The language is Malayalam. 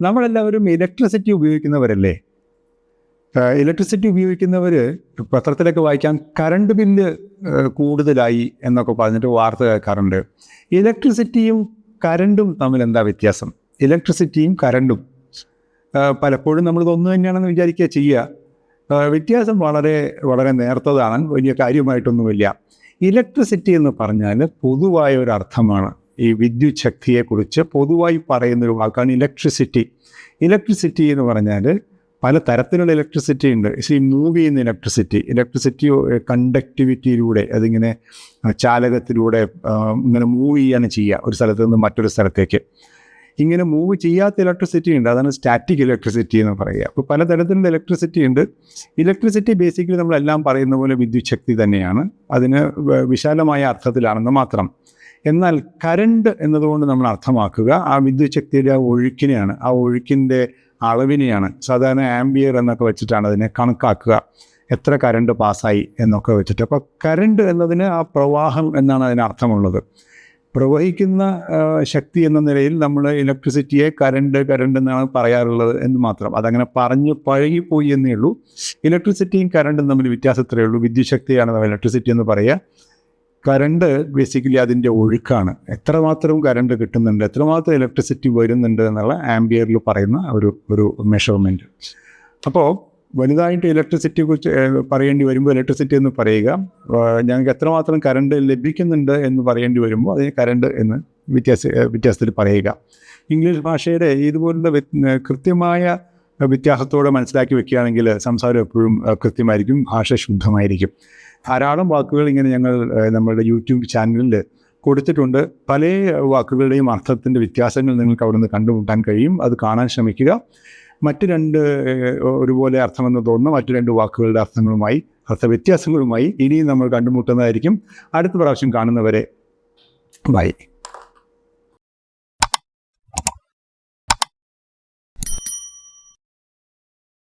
നമ്മളെല്ലാവരും ഇലക്ട്രിസിറ്റി ഉപയോഗിക്കുന്നവരല്ലേ? ഇലക്ട്രിസിറ്റി ഉപയോഗിക്കുന്നവർ പത്രത്തിലൊക്കെ വായിക്കാൻ കറണ്ട് ബില്ല് കൂടുതലായി എന്നൊക്കെ പറഞ്ഞിട്ട് വാർത്ത കേൾക്കാറുണ്ട്. ഇലക്ട്രിസിറ്റിയും കറണ്ടും തമ്മിൽ എന്താ വ്യത്യാസം? ഇലക്ട്രിസിറ്റിയും കറണ്ടും പലപ്പോഴും നമ്മളിത് ഒന്ന് തന്നെയാണെന്ന് വിചാരിക്കുക ചെയ്യുക. വ്യത്യാസം വളരെ വളരെ നേർത്തതാണ്, വലിയ കാര്യമായിട്ടൊന്നുമില്ല. ഇലക്ട്രിസിറ്റി എന്ന് പറഞ്ഞാൽ പൊതുവായ ഒരു അർത്ഥമാണ്. ഈ വിദ്യുത് ശക്തിയെക്കുറിച്ച് പൊതുവായി പറയുന്നൊരു വാക്കാണ് ഇലക്ട്രിസിറ്റി. ഇലക്ട്രിസിറ്റി എന്ന് പറഞ്ഞാൽ പല തരത്തിലുള്ള ഇലക്ട്രിസിറ്റി ഉണ്ട്. മൂവ് ചെയ്യുന്ന ഇലക്ട്രിസിറ്റി കണ്ടക്ടിവിറ്റിയിലൂടെ, അതിങ്ങനെ ചാലകത്തിലൂടെ ഇങ്ങനെ മൂവ് ചെയ്യാണ് ചെയ്യുക ഒരു സ്ഥലത്ത് നിന്ന് മറ്റൊരു സ്ഥലത്തേക്ക്. ഇങ്ങനെ മൂവ് ചെയ്യാത്ത ഇലക്ട്രിസിറ്റി ഉണ്ട്, അതാണ് സ്റ്റാറ്റിക് ഇലക്ട്രിസിറ്റി എന്ന് പറയുക. അപ്പോൾ പലതരത്തിലുള്ള ഇലക്ട്രിസിറ്റി ഉണ്ട്. ഇലക്ട്രിസിറ്റി ബേസിക്കലി നമ്മളെല്ലാം പറയുന്ന പോലെ വിദ്യുത് ശക്തി തന്നെയാണ്, അതിന് വിശാലമായ അർത്ഥത്തിലാണെന്ന് മാത്രം. എന്നാൽ കറണ്ട് എന്നതുകൊണ്ട് നമ്മൾ അർത്ഥമാക്കുക ആ വിദ്യുത് ശക്തിയുടെ ആ ഒഴുക്കിനെയാണ്, ആ ഒഴുക്കിൻ്റെ അളവിനെയാണ്. സാധാരണ ആംബിയർ എന്നൊക്കെ വെച്ചിട്ടാണ് അതിനെ കണക്കാക്കുക, എത്ര കറണ്ട് പാസ്സായി എന്നൊക്കെ വെച്ചിട്ട്. അപ്പോൾ കറണ്ട് എന്നതിന് ആ പ്രവാഹം എന്നാണ് അതിന് അർത്ഥമുള്ളത്. പ്രവഹിക്കുന്ന ശക്തി എന്ന നിലയിൽ നമ്മൾ ഇലക്ട്രിസിറ്റിയെ കറണ്ട് എന്നാണ് പറയാറുള്ളത് എന്ന് മാത്രം. അതങ്ങനെ പറഞ്ഞ് പഴകിപ്പോയി എന്നേ ഉള്ളൂ. ഇലക്ട്രിസിറ്റിയും കറണ്ടും തമ്മിൽ വ്യത്യാസത്രയേ ഉള്ളൂ. വിദ്യുത് ശക്തിയാണ് നമ്മൾ ഇലക്ട്രിസിറ്റി എന്ന് പറയുക. കറണ്ട് ബേസിക്കലി അതിൻ്റെ ഒഴുക്കാണ്. എത്രമാത്രം കറണ്ട് കിട്ടുന്നുണ്ട്, എത്രമാത്രം ഇലക്ട്രിസിറ്റി വരുന്നുണ്ട് എന്നുള്ള ആംബിയറിൽ പറയുന്ന ഒരു മെഷർമെൻറ്റ്. അപ്പോൾ വലുതായിട്ട് ഇലക്ട്രിസിറ്റിയെ കുറിച്ച് പറയേണ്ടി വരുമ്പോൾ ഇലക്ട്രിസിറ്റി എന്ന് പറയുക, ഞങ്ങൾക്ക് എത്രമാത്രം കറണ്ട് ലഭിക്കുന്നുണ്ട് എന്ന് പറയേണ്ടി വരുമ്പോൾ അതിന് കറണ്ട് എന്ന് വ്യത്യാസത്തിൽ പറയുക. ഇംഗ്ലീഷ് ഭാഷയുടെ ഇതുപോലുള്ള കൃത്യമായ വ്യത്യാസത്തോടെ മനസ്സിലാക്കി വെക്കുകയാണെങ്കിൽ സംസാരം എപ്പോഴും കൃത്യമായിരിക്കും, ഭാഷ ശുദ്ധമായിരിക്കും. ധാരാളം വാക്കുകൾ ഇങ്ങനെ ഞങ്ങൾ നമ്മളുടെ യൂട്യൂബ് ചാനലിൽ കൊടുത്തിട്ടുണ്ട്. പല വാക്കുകളുടെയും അർത്ഥത്തിൻ്റെ വ്യത്യാസങ്ങൾ നിങ്ങൾക്ക് അവിടെ നിന്ന് കണ്ടുമുട്ടാൻ കഴിയും. അത് കാണാൻ ശ്രമിക്കുക. മറ്റ് രണ്ട് ഒരുപോലെ അർത്ഥമെന്ന് തോന്നുന്ന മറ്റു രണ്ട് വാക്കുകളുടെ അർത്ഥവ്യത്യാസങ്ങളുമായി ഇനിയും നമ്മൾ കണ്ടുമുട്ടുന്നതായിരിക്കും. അടുത്ത പ്രാവശ്യം കാണുന്നവരെ ബൈ.